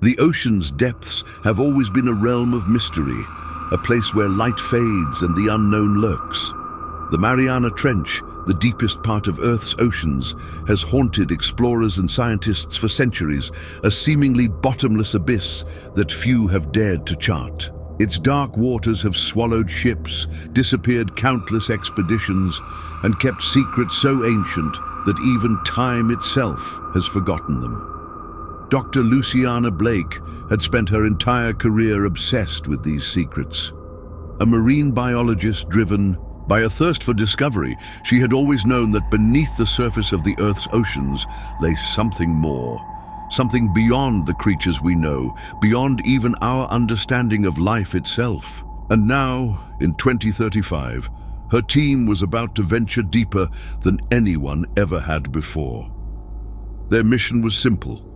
The ocean's depths have always been a realm of mystery, a place where light fades and the unknown lurks. The Mariana Trench, the deepest part of Earth's oceans, has haunted explorers and scientists for centuries, a seemingly bottomless abyss that few have dared to chart. Its dark waters have swallowed ships, disappeared countless expeditions, and kept secrets so ancient that even time itself has forgotten them. Dr. Luciana Blake had spent her entire career obsessed with these secrets. A marine biologist driven by a thirst for discovery, she had always known that beneath the surface of the Earth's oceans lay something more, something beyond the creatures we know, beyond even our understanding of life itself. And now, in 2035, her team was about to venture deeper than anyone ever had before. Their mission was simple: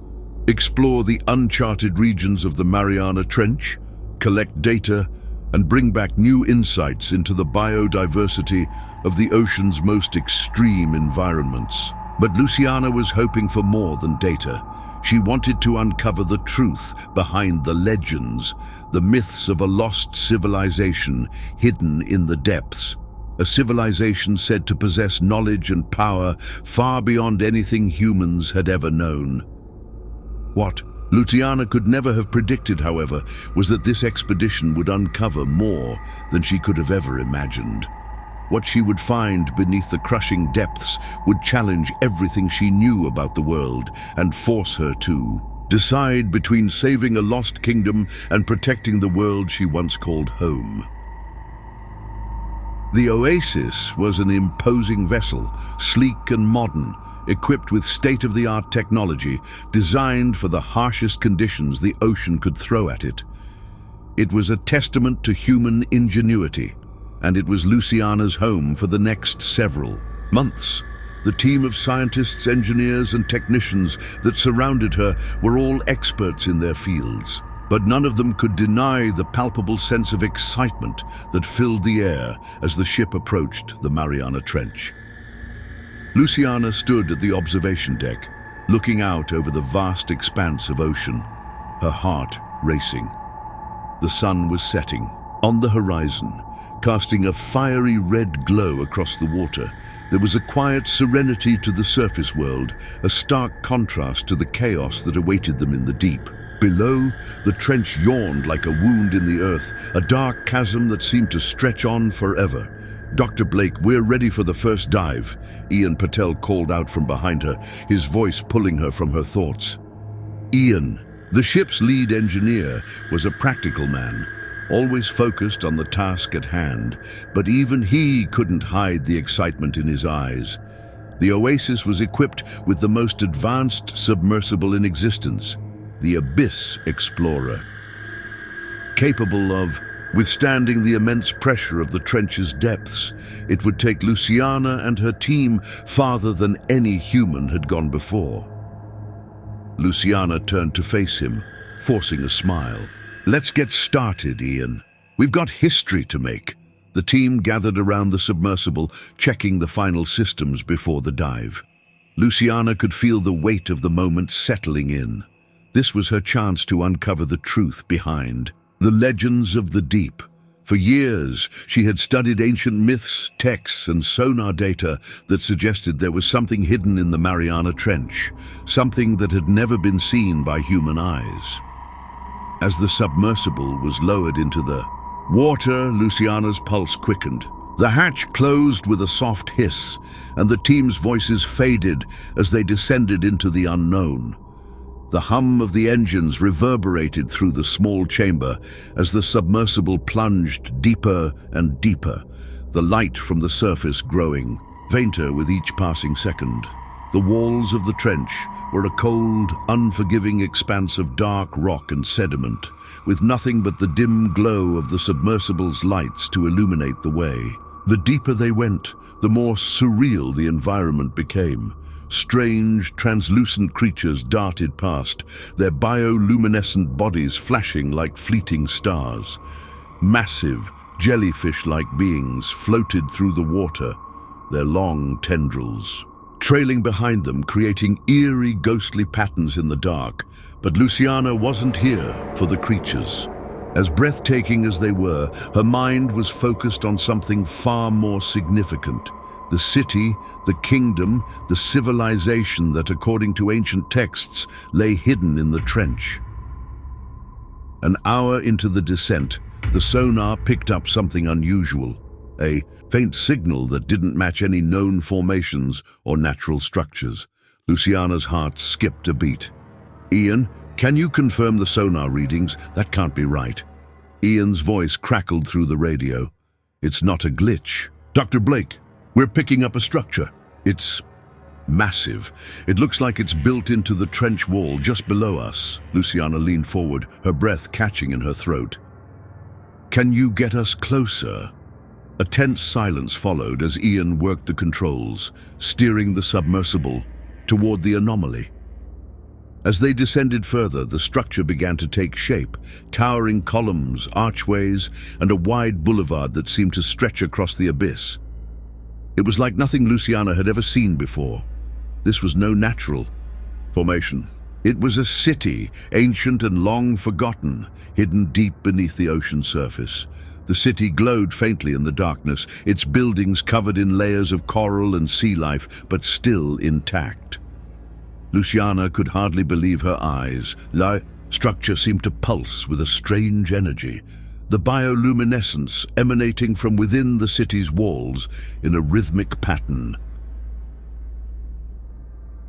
explore the uncharted regions of the Mariana Trench, collect data, and bring back new insights into the biodiversity of the ocean's most extreme environments. But Luciana was hoping for more than data. She wanted to uncover the truth behind the legends, the myths of a lost civilization hidden in the depths. A civilization said to possess knowledge and power far beyond anything humans had ever known. What Luciana could never have predicted, however, was that this expedition would uncover more than she could have ever imagined. What she would find beneath the crushing depths would challenge everything she knew about the world and force her to decide between saving a lost kingdom and protecting the world she once called home. The Oasis was an imposing vessel, sleek and modern, equipped with state-of-the-art technology designed for the harshest conditions the ocean could throw at it. It was a testament to human ingenuity, and it was Luciana's home for the next several months. The team of scientists, engineers, and technicians that surrounded her were all experts in their fields, but none of them could deny the palpable sense of excitement that filled the air as the ship approached the Mariana Trench. Luciana stood at the observation deck, looking out over the vast expanse of ocean, her heart racing. The sun was setting on the horizon, casting a fiery red glow across the water. There was a quiet serenity to the surface world, a stark contrast to the chaos that awaited them in the deep. Below, the trench yawned like a wound in the earth, a dark chasm that seemed to stretch on forever. "Dr. Blake, we're ready for the first dive," Ian Patel called out from behind her, his voice pulling her from her thoughts. Ian, the ship's lead engineer, was a practical man, always focused on the task at hand, but even he couldn't hide the excitement in his eyes. The Oasis was equipped with the most advanced submersible in existence, the Abyss Explorer. Capable of withstanding the immense pressure of the trench's depths, it would take Luciana and her team farther than any human had gone before. Luciana turned to face him, forcing a smile. "Let's get started, Ian. We've got history to make." The team gathered around the submersible, checking the final systems before the dive. Luciana could feel the weight of the moment settling in. This was her chance to uncover the truth behind the legends of the deep. For years, she had studied ancient myths, texts, and sonar data that suggested there was something hidden in the Mariana Trench, something that had never been seen by human eyes. As the submersible was lowered into the water, Luciana's pulse quickened. The hatch closed with a soft hiss, and the team's voices faded as they descended into the unknown. The hum of the engines reverberated through the small chamber as the submersible plunged deeper and deeper, the light from the surface growing fainter with each passing second. The walls of the trench were a cold, unforgiving expanse of dark rock and sediment, with nothing but the dim glow of the submersible's lights to illuminate the way. The deeper they went, the more surreal the environment became. Strange, translucent creatures darted past, their bioluminescent bodies flashing like fleeting stars. Massive, jellyfish-like beings floated through the water, their long tendrils trailing behind them, creating eerie, ghostly patterns in the dark. But Luciana wasn't here for the creatures. As breathtaking as they were, her mind was focused on something far more significant. The city, the kingdom, the civilization that, according to ancient texts, lay hidden in the trench. An hour into the descent, the sonar picked up something unusual, a faint signal that didn't match any known formations or natural structures. Luciana's heart skipped a beat. "Ian, can you confirm the sonar readings? That can't be right." Ian's voice crackled through the radio. "It's not a glitch. Dr. Blake, we're picking up a structure. It's massive. It looks like it's built into the trench wall just below us." Luciana leaned forward, her breath catching in her throat. "Can you get us closer?" A tense silence followed as Ian worked the controls, steering the submersible toward the anomaly. As they descended further, the structure began to take shape, towering columns, archways, and a wide boulevard that seemed to stretch across the abyss. It was like nothing Luciana had ever seen before. This was no natural formation. It was a city, ancient and long forgotten, hidden deep beneath the ocean surface. The city glowed faintly in the darkness, its buildings covered in layers of coral and sea life, but still intact. Luciana could hardly believe her eyes. The structure seemed to pulse with a strange energy, the bioluminescence emanating from within the city's walls in a rhythmic pattern.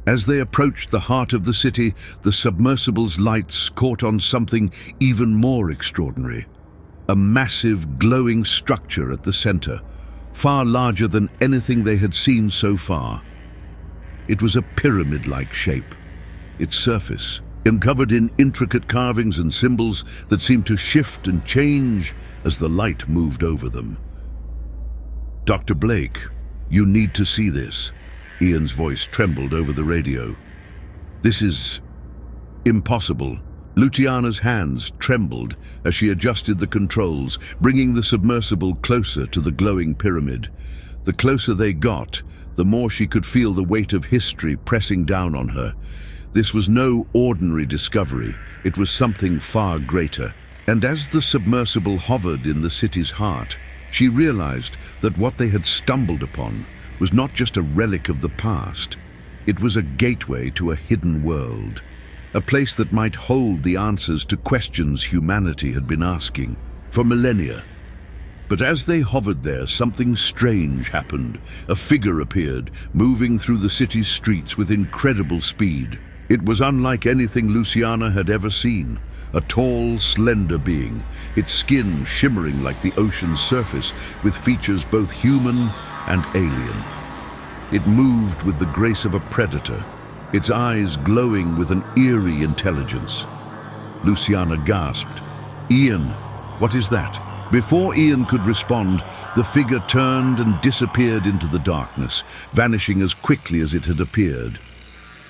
As they approached the heart of the city, the submersible's lights caught on something even more extraordinary. A massive, glowing structure at the center, far larger than anything they had seen so far. It was a pyramid-like shape, its surface covered in intricate carvings and symbols that seemed to shift and change as the light moved over them. "Dr. Blake, you need to see this." Ian's voice trembled over the radio. "This is impossible." Luciana's hands trembled as she adjusted the controls, bringing the submersible closer to the glowing pyramid. The closer they got, the more she could feel the weight of history pressing down on her. This was no ordinary discovery, it was something far greater. And as the submersible hovered in the city's heart, she realized that what they had stumbled upon was not just a relic of the past. It was a gateway to a hidden world, a place that might hold the answers to questions humanity had been asking for millennia. But as they hovered there, something strange happened. A figure appeared, moving through the city's streets with incredible speed. It was unlike anything Luciana had ever seen. A tall, slender being, its skin shimmering like the ocean's surface, with features both human and alien. It moved with the grace of a predator, its eyes glowing with an eerie intelligence. Luciana gasped, "Ian, what is that?" Before Ian could respond, the figure turned and disappeared into the darkness, vanishing as quickly as it had appeared.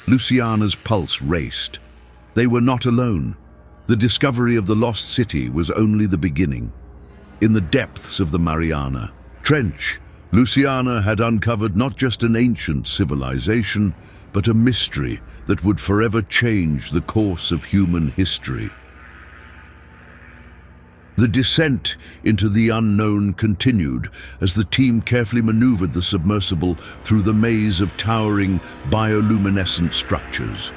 Luciana's pulse raced. They were not alone. The discovery of the lost city was only the beginning. In the depths of the Mariana Trench, Luciana had uncovered not just an ancient civilization, but a mystery that would forever change the course of human history. The descent into the unknown continued as the team carefully maneuvered the submersible through the maze of towering bioluminescent structures.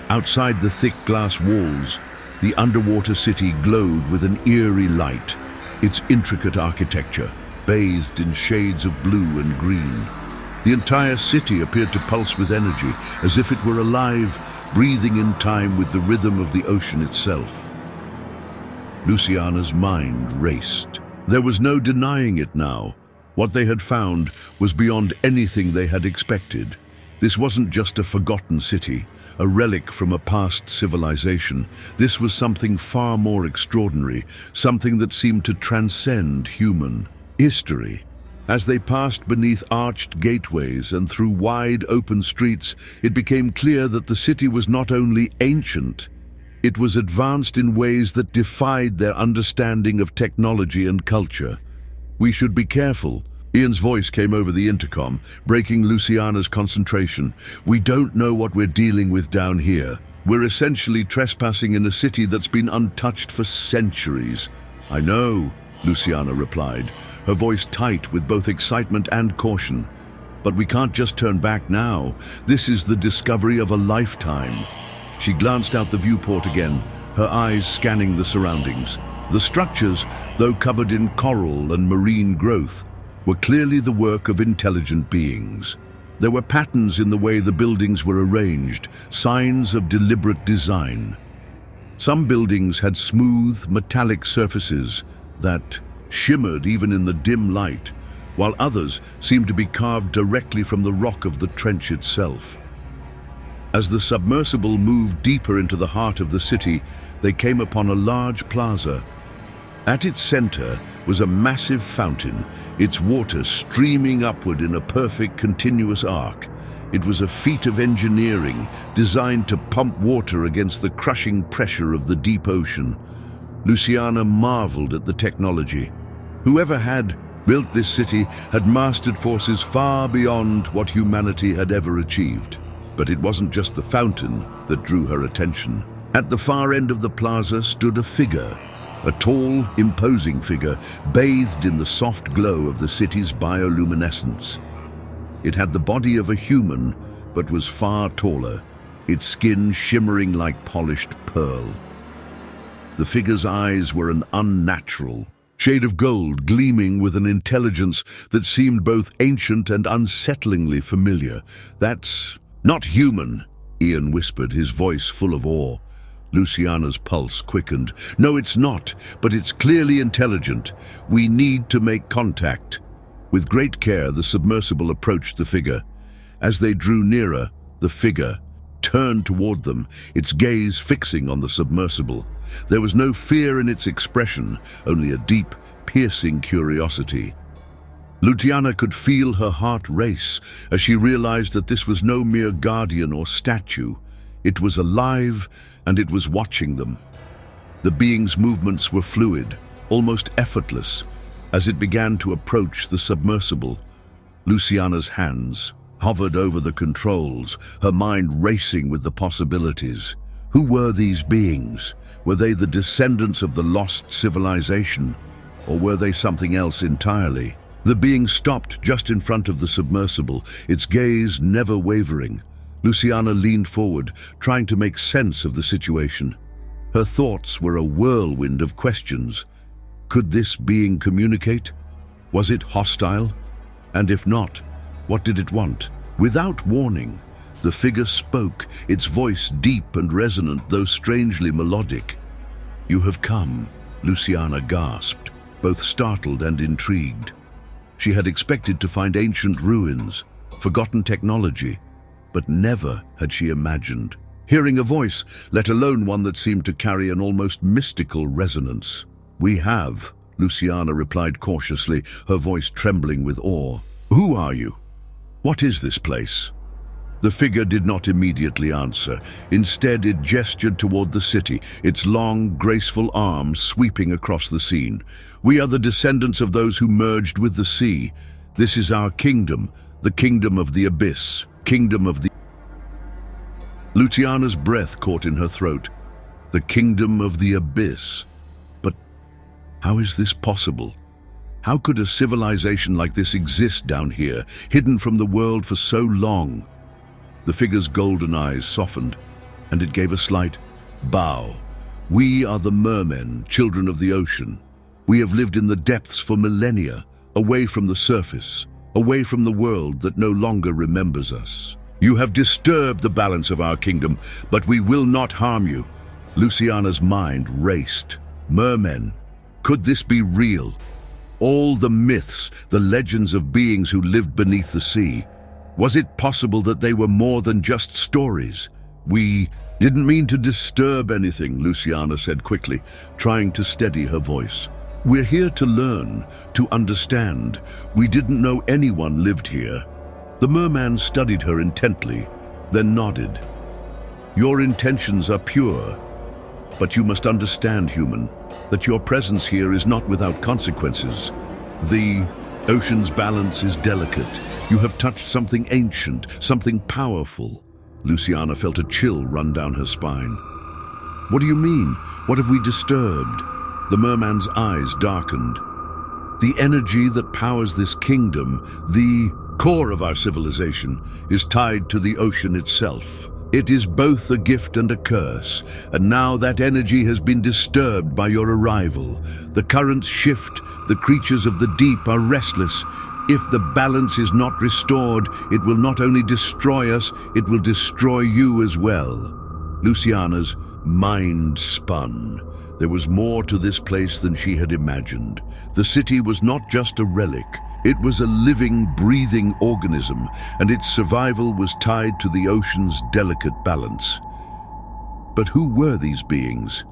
Outside the thick glass walls, the underwater city glowed with an eerie light, its intricate architecture bathed in shades of blue and green. The entire city appeared to pulse with energy, as if it were alive, breathing in time with the rhythm of the ocean itself. Luciana's mind raced. There was no denying it now. What they had found was beyond anything they had expected. This wasn't just a forgotten city, a relic from a past civilization. This was something far more extraordinary, something that seemed to transcend human history. As they passed beneath arched gateways and through wide open streets, it became clear that the city was not only ancient, it was advanced in ways that defied their understanding of technology and culture. "We should be careful," Ian's voice came over the intercom, breaking Luciana's concentration. "We don't know what we're dealing with down here. We're essentially trespassing in a city that's been untouched for centuries." "I know," Luciana replied, her voice tight with both excitement and caution. "But we can't just turn back now. This is the discovery of a lifetime." She glanced out the viewport again, her eyes scanning the surroundings. The structures, though covered in coral and marine growth, were clearly the work of intelligent beings. There were patterns in the way the buildings were arranged, signs of deliberate design. Some buildings had smooth, metallic surfaces that shimmered even in the dim light, while others seemed to be carved directly from the rock of the trench itself. As the submersible moved deeper into the heart of the city, they came upon a large plaza. At its center was a massive fountain, its water streaming upward in a perfect continuous arc. It was a feat of engineering designed to pump water against the crushing pressure of the deep ocean. Luciana marveled at the technology. Whoever had built this city had mastered forces far beyond what humanity had ever achieved. But it wasn't just the fountain that drew her attention. At the far end of the plaza stood a figure, a tall, imposing figure bathed in the soft glow of the city's bioluminescence. It had the body of a human, but was far taller, its skin shimmering like polished pearl. The figure's eyes were an unnatural shade of gold, gleaming with an intelligence that seemed both ancient and unsettlingly familiar. "That's not human," Ian whispered, his voice full of awe. Luciana's pulse quickened. "No, it's not, but it's clearly intelligent. We need to make contact." With great care, the submersible approached the figure. As they drew nearer, the figure turned toward them, its gaze fixing on the submersible. There was no fear in its expression, only a deep, piercing curiosity. Luciana could feel her heart race as she realized that this was no mere guardian or statue. It was alive, and it was watching them. The being's movements were fluid, almost effortless. As it began to approach the submersible, Luciana's hands hovered over the controls, her mind racing with the possibilities. Who were these beings? Were they the descendants of the lost civilization, or were they something else entirely? The being stopped just in front of the submersible, its gaze never wavering. Luciana leaned forward, trying to make sense of the situation. Her thoughts were a whirlwind of questions. Could this being communicate? Was it hostile? And if not, what did it want? Without warning, the figure spoke, its voice deep and resonant, though strangely melodic. "You have come," Luciana gasped, both startled and intrigued. She had expected to find ancient ruins, forgotten technology, but never had she imagined hearing a voice, let alone one that seemed to carry an almost mystical resonance. "We have," Luciana replied cautiously, her voice trembling with awe. "Who are you? What is this place?" The figure did not immediately answer. Instead, it gestured toward the city, its long, graceful arms sweeping across the scene. "We are the descendants of those who merged with the sea. This is our kingdom, the kingdom of the abyss, kingdom of the..." Luciana's breath caught in her throat. The kingdom of the abyss. But how is this possible? How could a civilization like this exist down here, hidden from the world for so long? The figure's golden eyes softened, and it gave a slight bow. "We are the Mermen, children of the ocean. We have lived in the depths for millennia, away from the surface, away from the world that no longer remembers us. You have disturbed the balance of our kingdom, but we will not harm you." Luciana's mind raced. Mermen. Could this be real? All the myths, the legends of beings who lived beneath the sea. Was it possible that they were more than just stories? "We didn't mean to disturb anything," Luciana said quickly, trying to steady her voice. "We're here to learn, to understand. We didn't know anyone lived here." The merman studied her intently, then nodded. "Your intentions are pure, but you must understand, human, that your presence here is not without consequences. The Ocean's balance is delicate. You have touched something ancient, something powerful. Luciana felt a chill run down her spine. What do you mean? What have we disturbed? The merman's eyes darkened. The energy that powers this kingdom, the core of our civilization, is tied to the ocean itself. It is both a gift and a curse, and now that energy has been disturbed by your arrival. The currents shift, the creatures of the deep are restless. If the balance is not restored, it will not only destroy us, it will destroy you as well. Luciana's mind spun. There was more to this place than she had imagined. The city was not just a relic. It was a living, breathing organism, and its survival was tied to the ocean's delicate balance. But who were these beings?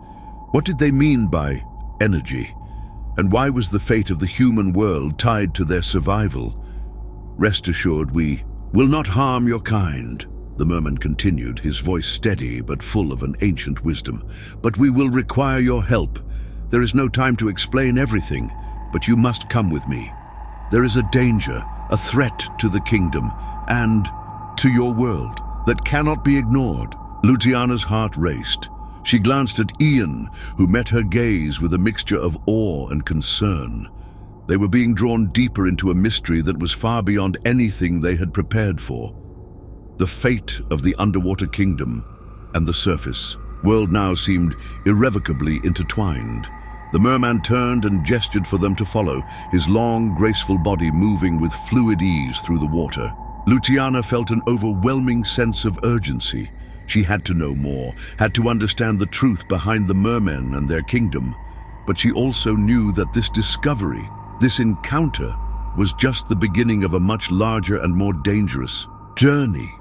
What did they mean by energy? And why was the fate of the human world tied to their survival? Rest assured, we will not harm your kind, the merman continued, his voice steady but full of an ancient wisdom. But we will require your help. There is no time to explain everything, but you must come with me. There is a danger, a threat to the kingdom and to your world that cannot be ignored. Luciana's heart raced. She glanced at Ian, who met her gaze with a mixture of awe and concern. They were being drawn deeper into a mystery that was far beyond anything they had prepared for. The fate of the underwater kingdom and the surface world now seemed irrevocably intertwined. The merman turned and gestured for them to follow, his long, graceful body moving with fluid ease through the water. Luciana felt an overwhelming sense of urgency. She had to know more, had to understand the truth behind the mermen and their kingdom. But she also knew that this discovery, this encounter, was just the beginning of a much larger and more dangerous journey.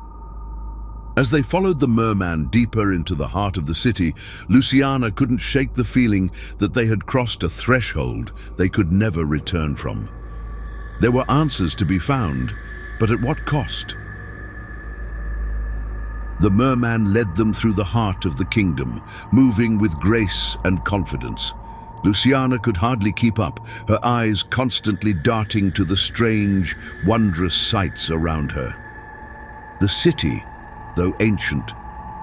As they followed the merman deeper into the heart of the city, Luciana couldn't shake the feeling that they had crossed a threshold they could never return from. There were answers to be found, but at what cost? The merman led them through the heart of the kingdom, moving with grace and confidence. Luciana could hardly keep up, her eyes constantly darting to the strange, wondrous sights around her. The city, though ancient,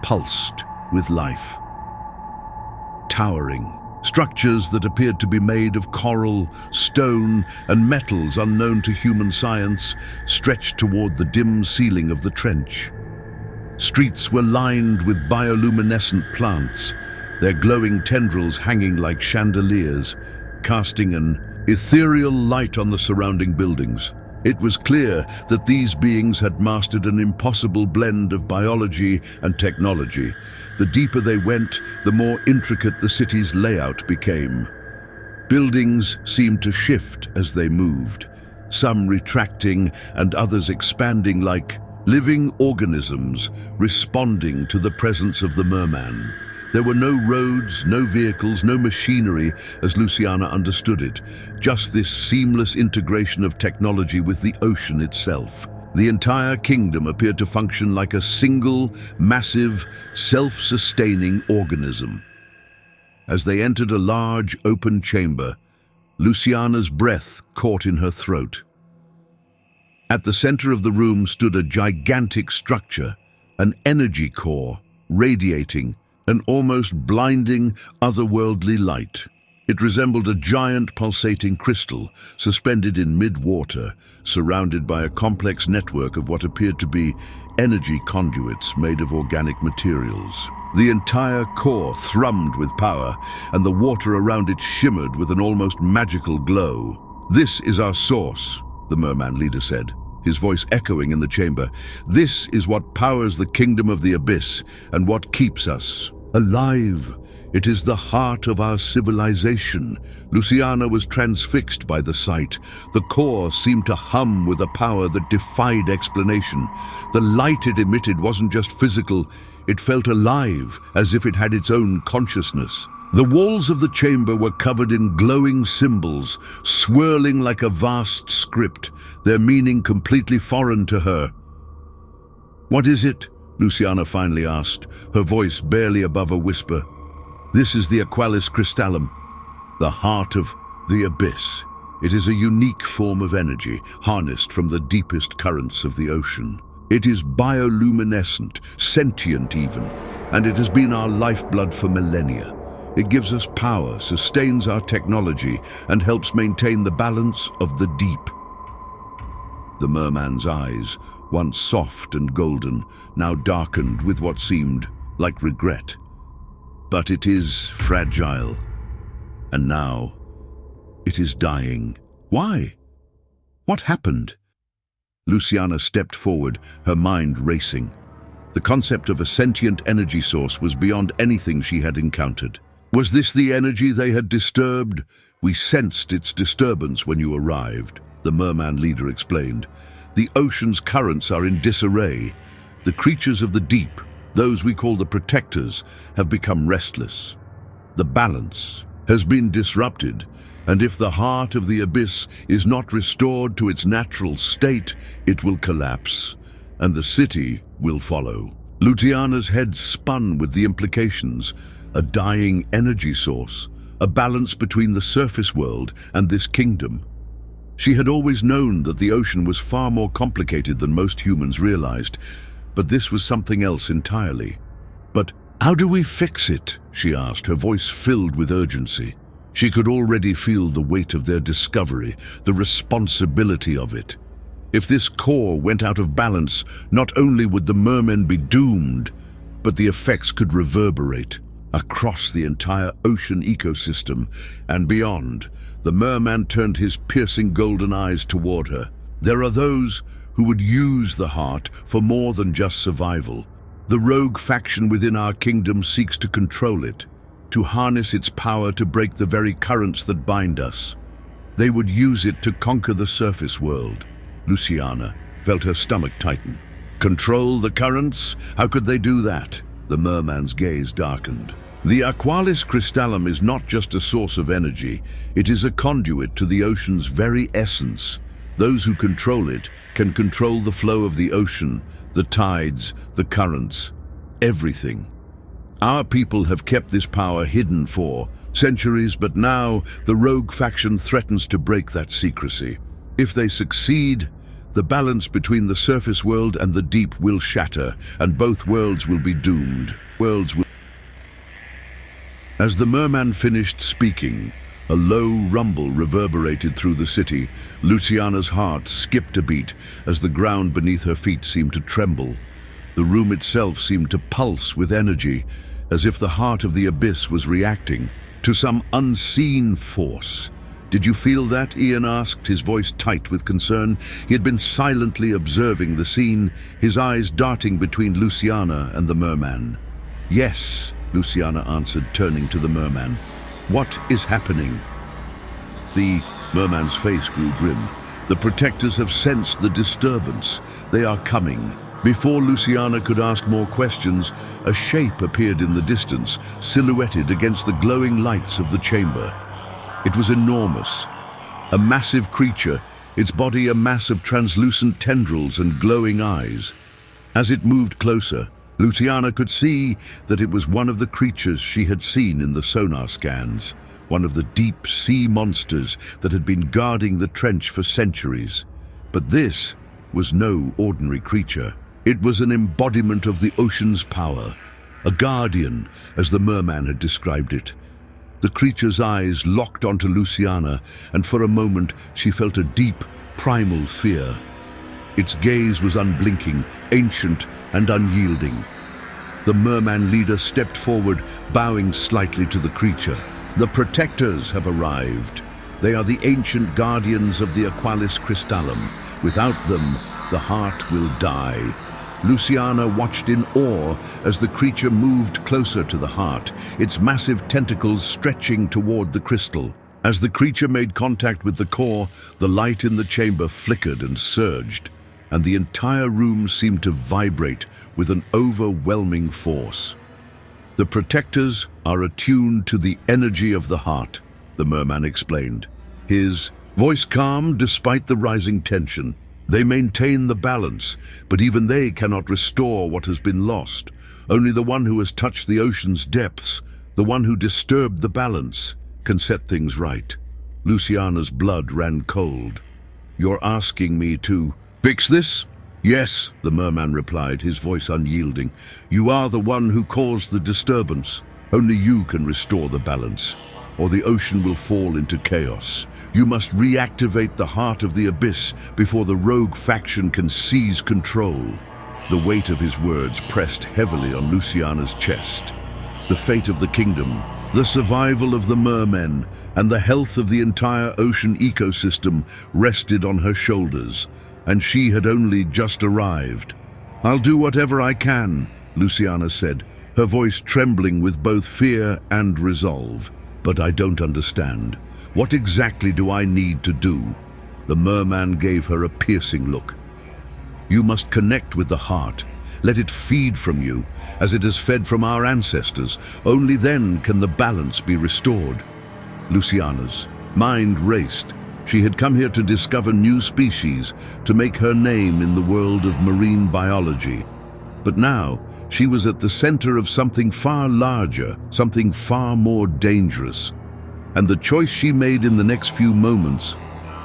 pulsed with life. Towering, structures that appeared to be made of coral, stone, and metals unknown to human science stretched toward the dim ceiling of the trench. Streets were lined with bioluminescent plants, their glowing tendrils hanging like chandeliers, casting an ethereal light on the surrounding buildings. It was clear that these beings had mastered an impossible blend of biology and technology. The deeper they went, the more intricate the city's layout became. Buildings seemed to shift as they moved, some retracting and others expanding like living organisms responding to the presence of the merman. There were no roads, no vehicles, no machinery as Luciana understood it, just this seamless integration of technology with the ocean itself. The entire kingdom appeared to function like a single, massive, self-sustaining organism. As they entered a large, open chamber, Luciana's breath caught in her throat. At the center of the room stood a gigantic structure, an energy core, radiating an almost blinding, otherworldly light. It resembled a giant pulsating crystal, suspended in mid-water, surrounded by a complex network of what appeared to be energy conduits made of organic materials. The entire core thrummed with power, and the water around it shimmered with an almost magical glow. "This is our source," the merman leader said, his voice echoing in the chamber. "This is what powers the kingdom of the abyss and what keeps us alive. It is the heart of our civilization." Luciana was transfixed by the sight. The core seemed to hum with a power that defied explanation. The light it emitted wasn't just physical, it felt alive, as if it had its own consciousness. The walls of the chamber were covered in glowing symbols, swirling like a vast script, their meaning completely foreign to her. "What is it?" Luciana finally asked, her voice barely above a whisper. "This is the Aqualis Crystallum, the heart of the abyss. It is a unique form of energy, harnessed from the deepest currents of the ocean. It is bioluminescent, sentient even, and it has been our lifeblood for millennia. It gives us power, sustains our technology, and helps maintain the balance of the deep. The merman's eyes, once soft and golden, now darkened with what seemed like regret. But it is fragile, and now it is dying. Why? What happened? Luciana stepped forward, her mind racing. The concept of a sentient energy source was beyond anything she had encountered. Was this the energy they had disturbed? We sensed its disturbance when you arrived, the merman leader explained. The ocean's currents are in disarray. The creatures of the deep, those we call the protectors, have become restless. The balance has been disrupted, and if the heart of the abyss is not restored to its natural state, it will collapse, and the city will follow. Luciana's head spun with the implications. A dying energy source, a balance between the surface world and this kingdom. She had always known that the ocean was far more complicated than most humans realized, but this was something else entirely. But how do we fix it? She asked, her voice filled with urgency. She could already feel the weight of their discovery, the responsibility of it. If this core went out of balance, not only would the mermen be doomed, but the effects could reverberate across the entire ocean ecosystem and beyond. The merman turned his piercing golden eyes toward her. There are those who would use the heart for more than just survival. The rogue faction within our kingdom seeks to control it, to harness its power to break the very currents that bind us. They would use it to conquer the surface world. Luciana felt her stomach tighten. Control the currents? How could they do that? The merman's gaze darkened. The aqualis crystallum is not just a source of energy, it is a conduit to the ocean's very essence. Those who control it can control the flow of the ocean, the tides, the currents, everything. Our people have kept this power hidden for centuries, but now the rogue faction threatens to break that secrecy. If they succeed, the balance between the surface world and the deep will shatter, and both worlds will be doomed. As the merman finished speaking, a low rumble reverberated through the city. Luciana's heart skipped a beat as the ground beneath her feet seemed to tremble. The room itself seemed to pulse with energy, as if the heart of the abyss was reacting to some unseen force. "Did you feel that?" Ian asked, his voice tight with concern. He had been silently observing the scene, his eyes darting between Luciana and the merman. "Yes," Luciana answered, turning to the merman. "What is happening?" The merman's face grew grim. "The protectors have sensed the disturbance. They are coming." Before Luciana could ask more questions, a shape appeared in the distance, silhouetted against the glowing lights of the chamber. It was enormous, a massive creature, its body a mass of translucent tendrils and glowing eyes. As it moved closer, Luciana could see that it was one of the creatures she had seen in the sonar scans, one of the deep sea monsters that had been guarding the trench for centuries. But this was no ordinary creature. It was an embodiment of the ocean's power, a guardian, as the merman had described it. The creature's eyes locked onto Luciana, and for a moment she felt a deep, primal fear. Its gaze was unblinking, ancient and unyielding. The merman leader stepped forward, bowing slightly to the creature. "The protectors have arrived. They are the ancient guardians of the aqualis crystallum. Without them, the heart will die." Luciana watched in awe as the creature moved closer to the heart, its massive tentacles stretching toward the crystal. As the creature made contact with the core, the light in the chamber flickered and surged, and the entire room seemed to vibrate with an overwhelming force. "The protectors are attuned to the energy of the heart," the merman explained, his voice calm despite the rising tension. "They maintain the balance, but even they cannot restore what has been lost. Only the one who has touched the ocean's depths, the one who disturbed the balance, can set things right." Luciana's blood ran cold. "You're asking me to fix this?" "Yes," the merman replied, his voice unyielding. "You are the one who caused the disturbance. Only you can restore the balance, or the ocean will fall into chaos. You must reactivate the heart of the abyss before the rogue faction can seize control." The weight of his words pressed heavily on Luciana's chest. The fate of the kingdom, the survival of the mermen, and the health of the entire ocean ecosystem rested on her shoulders, and she had only just arrived. "I'll do whatever I can," Luciana said, her voice trembling with both fear and resolve. "But I don't understand. What exactly do I need to do?" The merman gave her a piercing look. "You must connect with the heart. Let it feed from you, as it has fed from our ancestors. Only then can the balance be restored." Luciana's mind raced. She had come here to discover new species, to make her name in the world of marine biology. But now, she was at the center of something far larger, something far more dangerous. And the choice she made in the next few moments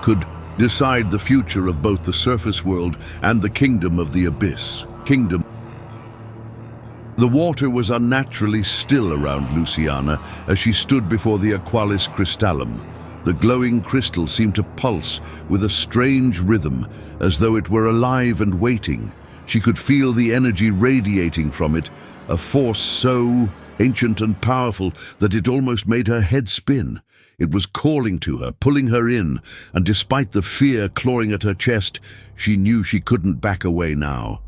could decide the future of both the surface world and the kingdom of the abyss. The water was unnaturally still around Luciana as she stood before the aqualis crystallum. The glowing crystal seemed to pulse with a strange rhythm, as though it were alive and waiting. She could feel the energy radiating from it, a force so ancient and powerful that it almost made her head spin. It was calling to her, pulling her in, and despite the fear clawing at her chest, she knew she couldn't back away now.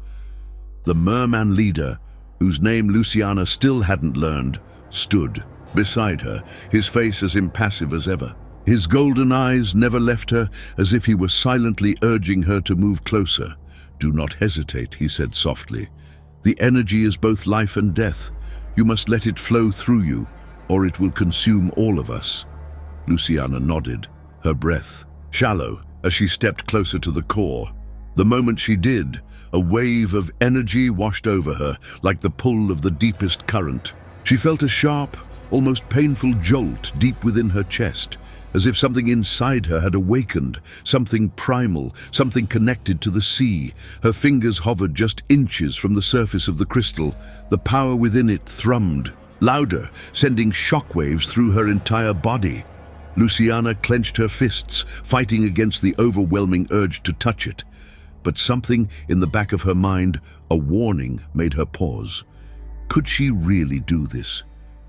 The merman leader, whose name Luciana still hadn't learned, stood beside her, his face as impassive as ever. His golden eyes never left her, as if he were silently urging her to move closer. "Do not hesitate," he said softly. "The energy is both life and death. You must let it flow through you, or it will consume all of us." Luciana nodded, her breath shallow as she stepped closer to the core. The moment she did, a wave of energy washed over her, like the pull of the deepest current. She felt a sharp, almost painful jolt deep within her chest, as if something inside her had awakened, something primal, something connected to the sea. Her fingers hovered just inches from the surface of the crystal. The power within it thrummed, louder, sending shockwaves through her entire body. Luciana clenched her fists, fighting against the overwhelming urge to touch it. But something in the back of her mind, a warning, made her pause. Could she really do this?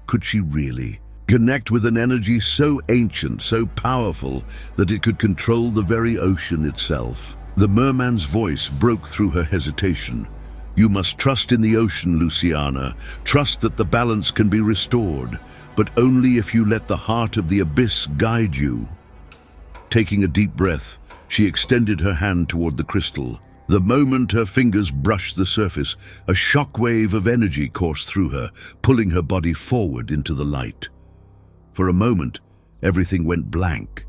Could she really connect with an energy so ancient, so powerful, that it could control the very ocean itself? The merman's voice broke through her hesitation. "You must trust in the ocean, Luciana. Trust that the balance can be restored, but only if you let the heart of the abyss guide you." Taking a deep breath, she extended her hand toward the crystal. The moment her fingers brushed the surface, a shockwave of energy coursed through her, pulling her body forward into the light. For a moment, everything went blank.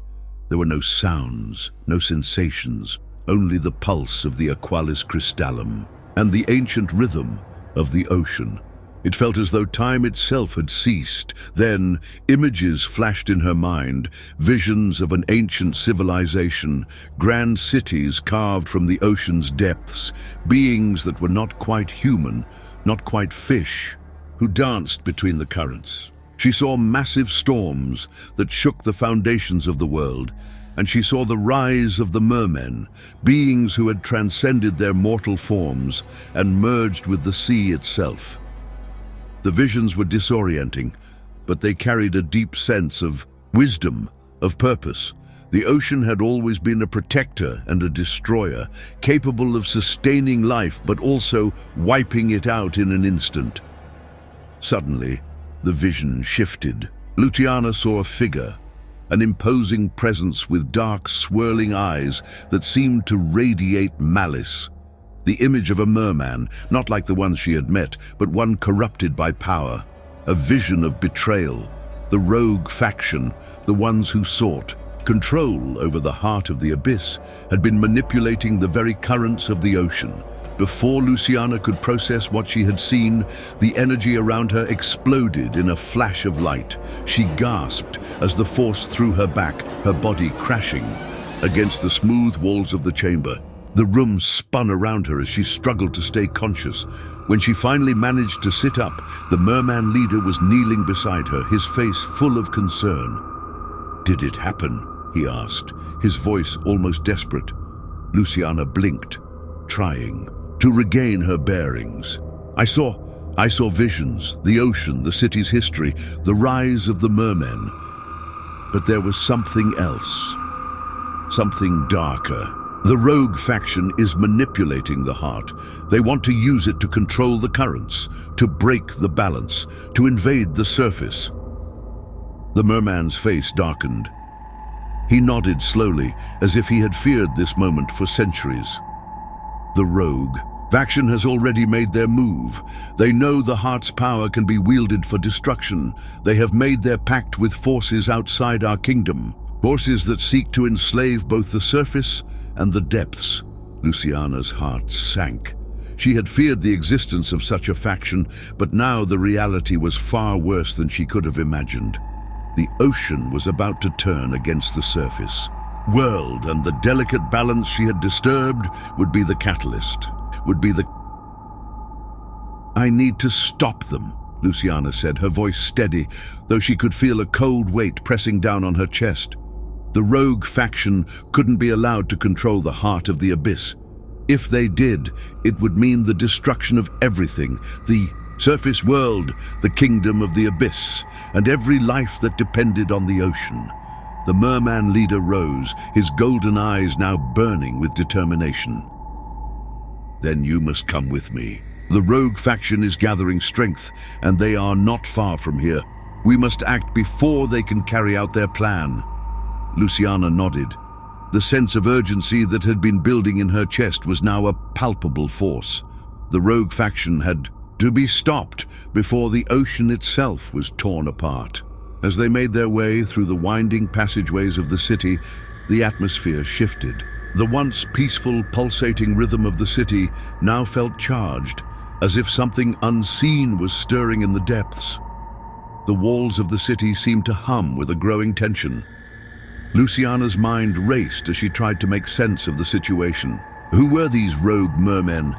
There were no sounds, no sensations, only the pulse of the aqualis crystallum and the ancient rhythm of the ocean. It felt as though time itself had ceased. Then, images flashed in her mind, visions of an ancient civilization, grand cities carved from the ocean's depths, beings that were not quite human, not quite fish, who danced between the currents. She saw massive storms that shook the foundations of the world, and she saw the rise of the mermen, beings who had transcended their mortal forms and merged with the sea itself. The visions were disorienting, but they carried a deep sense of wisdom, of purpose. The ocean had always been a protector and a destroyer, capable of sustaining life but also wiping it out in an instant. Suddenly, the vision shifted. Luciana saw a figure, an imposing presence with dark, swirling eyes that seemed to radiate malice. The image of a merman, not like the ones she had met, but one corrupted by power. A vision of betrayal, the rogue faction, the ones who sought control over the heart of the abyss, had been manipulating the very currents of the ocean. Before Luciana could process what she had seen, the energy around her exploded in a flash of light. She gasped as the force threw her back, her body crashing against the smooth walls of the chamber. The room spun around her as she struggled to stay conscious. When she finally managed to sit up, the merman leader was kneeling beside her, his face full of concern. "Did it happen?" he asked, his voice almost desperate. Luciana blinked, trying to regain her bearings. I saw visions, the ocean, the city's history, the rise of the mermen. But there was something else, something darker. The rogue faction is manipulating the heart. They want to use it to control the currents, to break the balance, to invade the surface. The merman's face darkened. He nodded slowly, as if he had feared this moment for centuries. The rogue faction has already made their move. They know the heart's power can be wielded for destruction. They have made their pact with forces outside our kingdom, forces that seek to enslave both the surface and the depths. Luciana's heart sank. She had feared the existence of such a faction, but now the reality was far worse than she could have imagined. The ocean was about to turn against the surface. World and the delicate balance she had disturbed would be the catalyst, I need to stop them, Luciana said, her voice steady, though she could feel a cold weight pressing down on her chest. The rogue faction couldn't be allowed to control the heart of the abyss. If they did, it would mean the destruction of everything, the surface world, the kingdom of the abyss, and every life that depended on the ocean. The merman leader rose, his golden eyes now burning with determination. Then you must come with me. The rogue faction is gathering strength, and they are not far from here. We must act before they can carry out their plan. Luciana nodded. The sense of urgency that had been building in her chest was now a palpable force. The rogue faction had to be stopped before the ocean itself was torn apart. As they made their way through the winding passageways of the city, the atmosphere shifted. The once peaceful, pulsating rhythm of the city now felt charged, as if something unseen was stirring in the depths. The walls of the city seemed to hum with a growing tension. Luciana's mind raced as she tried to make sense of the situation. Who were these rogue mermen,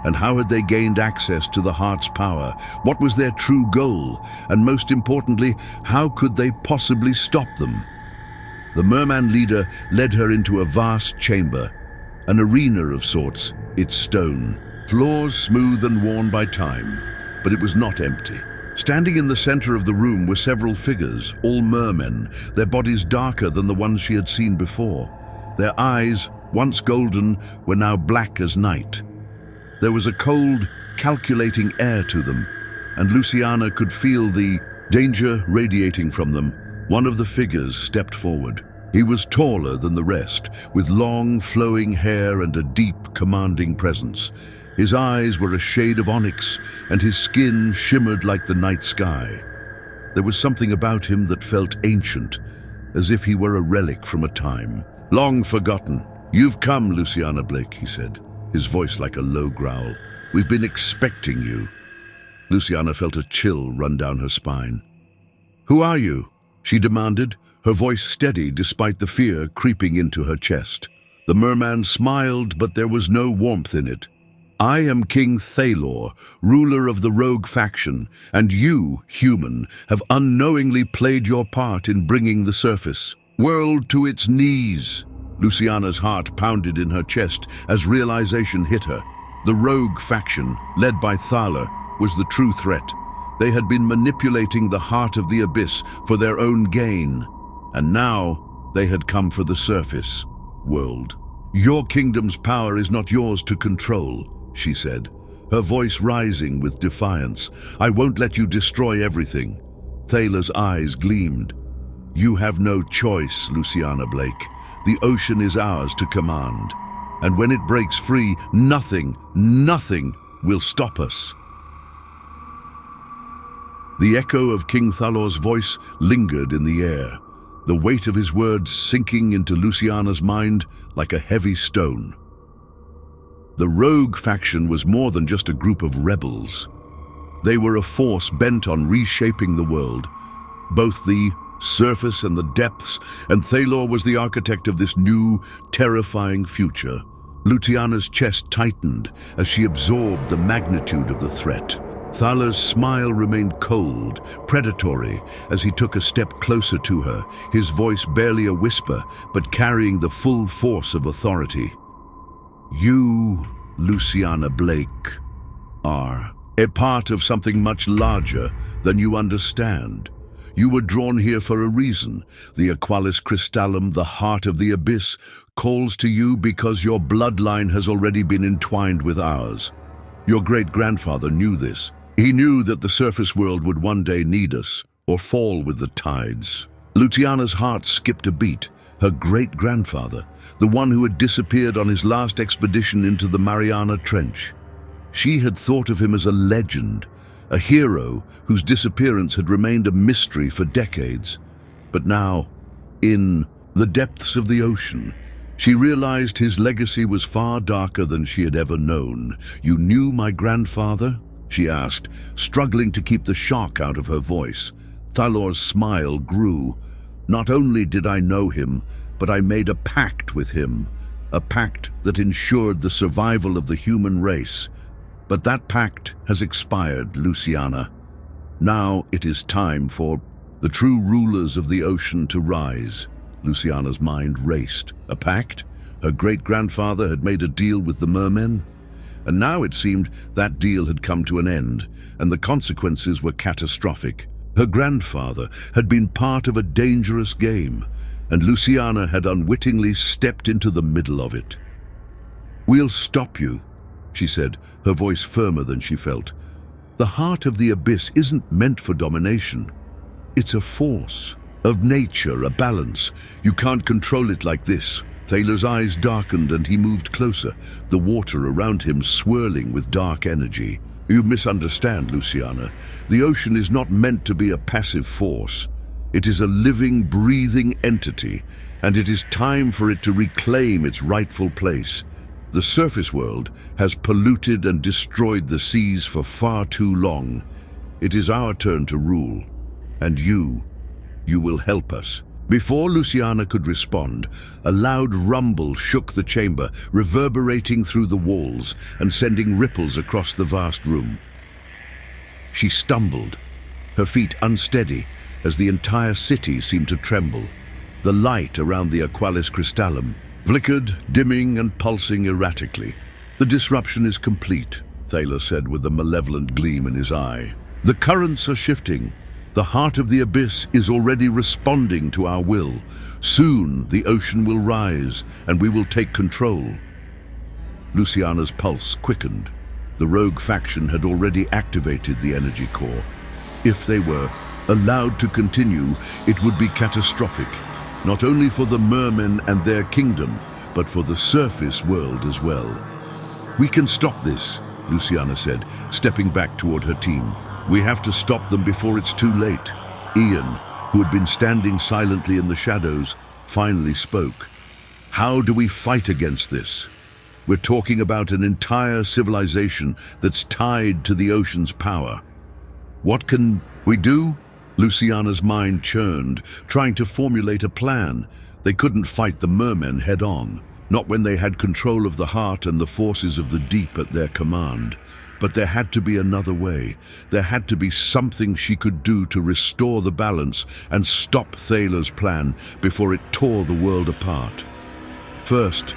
and how had they gained access to the heart's power? What was their true goal? And most importantly, how could they possibly stop them? The merman leader led her into a vast chamber, an arena of sorts, its stone, floors smooth and worn by time, but it was not empty. Standing in the center of the room were several figures, all mermen, their bodies darker than the ones she had seen before. Their eyes, once golden, were now black as night. There was a cold, calculating air to them, and Luciana could feel the danger radiating from them. One of the figures stepped forward. He was taller than the rest, with long, flowing hair and a deep, commanding presence. His eyes were a shade of onyx, and his skin shimmered like the night sky. There was something about him that felt ancient, as if he were a relic from a time long forgotten. "You've come, Luciana Blake," he said, his voice like a low growl. "We've been expecting you." Luciana felt a chill run down her spine. "Who are you?" she demanded, her voice steady despite the fear creeping into her chest. The merman smiled, but there was no warmth in it. "I am King Thalor, ruler of the rogue faction, and you, human, have unknowingly played your part in bringing the surface world to its knees." Luciana's heart pounded in her chest as realization hit her. The rogue faction, led by Thalor, was the true threat. They had been manipulating the heart of the abyss for their own gain, and now they had come for the surface world. "Your kingdom's power is not yours to control," she said, her voice rising with defiance. "I won't let you destroy everything." Thalor's eyes gleamed. "You have no choice, Luciana Blake. The ocean is ours to command, and when it breaks free, nothing will stop us." The echo of King Thalor's voice lingered in the air, the weight of his words sinking into Luciana's mind like a heavy stone. The rogue faction was more than just a group of rebels. They were a force bent on reshaping the world, both the surface and the depths, and Thalor was the architect of this new, terrifying future. Luciana's chest tightened as she absorbed the magnitude of the threat. Thalor's smile remained cold, predatory, as he took a step closer to her, his voice barely a whisper, but carrying the full force of authority. You, Luciana Blake, are a part of something much larger than you understand. You were drawn here for a reason. The Aqualis Crystallum, the heart of the abyss, calls to you because your bloodline has already been entwined with ours. Your great-grandfather knew this. He knew that the surface world would one day need us, or fall with the tides. Luciana's heart skipped a beat. Her great-grandfather, the one who had disappeared on his last expedition into the Mariana Trench. She had thought of him as a legend, a hero whose disappearance had remained a mystery for decades. But now, in the depths of the ocean, she realized his legacy was far darker than she had ever known. "You knew my grandfather?" she asked, struggling to keep the shock out of her voice. Thalor's smile grew. "Not only did I know him, but I made a pact with him, a pact that ensured the survival of the human race. But that pact has expired, Luciana. Now it is time for the true rulers of the ocean to rise." Luciana's mind raced. A pact? Her great-grandfather had made a deal with the Mermen? And now it seemed that deal had come to an end, and the consequences were catastrophic. Her grandfather had been part of a dangerous game, and Luciana had unwittingly stepped into the middle of it. "We'll stop you," she said, her voice firmer than she felt. "The heart of the abyss isn't meant for domination. It's a force of nature, a balance. You can't control it like this." Thalor's eyes darkened and he moved closer, the water around him swirling with dark energy. "You misunderstand, Luciana. The ocean is not meant to be a passive force. It is a living, breathing entity, and it is time for it to reclaim its rightful place. The surface world has polluted and destroyed the seas for far too long. It is our turn to rule, and you will help us." Before Luciana could respond, a loud rumble shook the chamber, reverberating through the walls and sending ripples across the vast room. She stumbled, her feet unsteady, as the entire city seemed to tremble. The light around the Aqualis Crystallum flickered, dimming and pulsing erratically. "The disruption is complete," Thalor said with a malevolent gleam in his eye. "The currents are shifting. The heart of the abyss is already responding to our will. Soon the ocean will rise, and we will take control." Luciana's pulse quickened. The rogue faction had already activated the energy core. If they were allowed to continue, it would be catastrophic, not only for the Mermen and their kingdom, but for the surface world as well. "We can stop this," Luciana said, stepping back toward her team. "We have to stop them before it's too late." Ian, who had been standing silently in the shadows, finally spoke. "How do we fight against this? We're talking about an entire civilization that's tied to the ocean's power. What can we do?" Luciana's mind churned, trying to formulate a plan. They couldn't fight the Mermen head-on, not when they had control of the heart and the forces of the deep at their command. But there had to be another way. There had to be something she could do to restore the balance and stop Thalor's plan before it tore the world apart. "First,"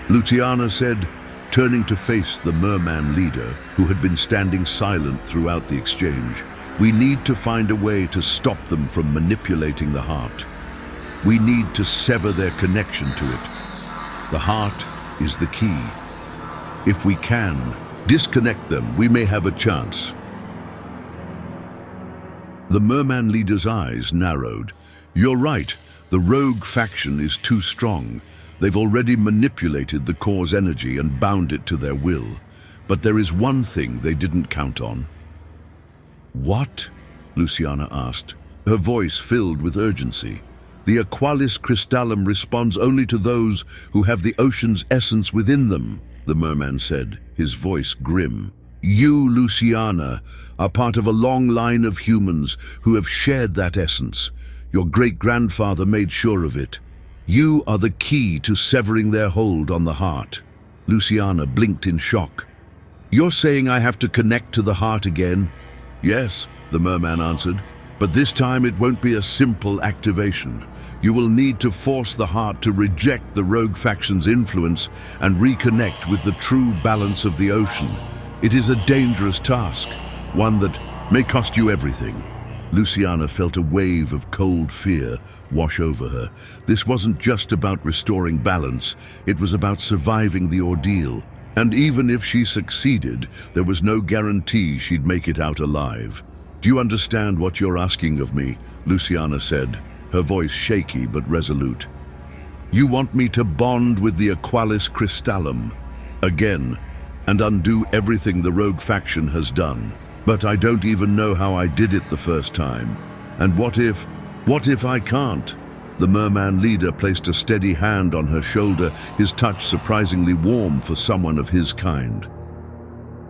Luciana said, turning to face the Merman leader, who had been standing silent throughout the exchange, "we need to find a way to stop them from manipulating the heart. We need to sever their connection to it. The heart is the key. If we can disconnect them, we may have a chance." The Merman leader's eyes narrowed. "You're right. The rogue faction is too strong. They've already manipulated the core's energy and bound it to their will. But there is one thing they didn't count on." "What?" Luciana asked, her voice filled with urgency. "The Aqualis Crystallum responds only to those who have the ocean's essence within them," the Merman said, his voice grim. "If we lose it, the ocean will collapse. You, Luciana, are part of a long line of humans who have shared that essence. Your great-grandfather made sure of it. You are the key to severing their hold on the heart." Luciana blinked in shock. "You're saying I have to connect to the heart again?" "Yes," the merman answered, "but this time it won't be a simple activation. You will need to force the heart to reject the rogue faction's influence and reconnect with the true balance of the ocean. It is a dangerous task, one that may cost you everything." Luciana felt a wave of cold fear wash over her. This wasn't just about restoring balance, it was about surviving the ordeal. And even if she succeeded, there was no guarantee she'd make it out alive. "Do you understand what you're asking of me?" Luciana said, her voice shaky but resolute. "You want me to bond with the Aqualis Crystallum again and undo everything the rogue faction has done. But I don't even know how I did it the first time. And what if I can't?" The merman leader placed a steady hand on her shoulder, his touch surprisingly warm for someone of his kind.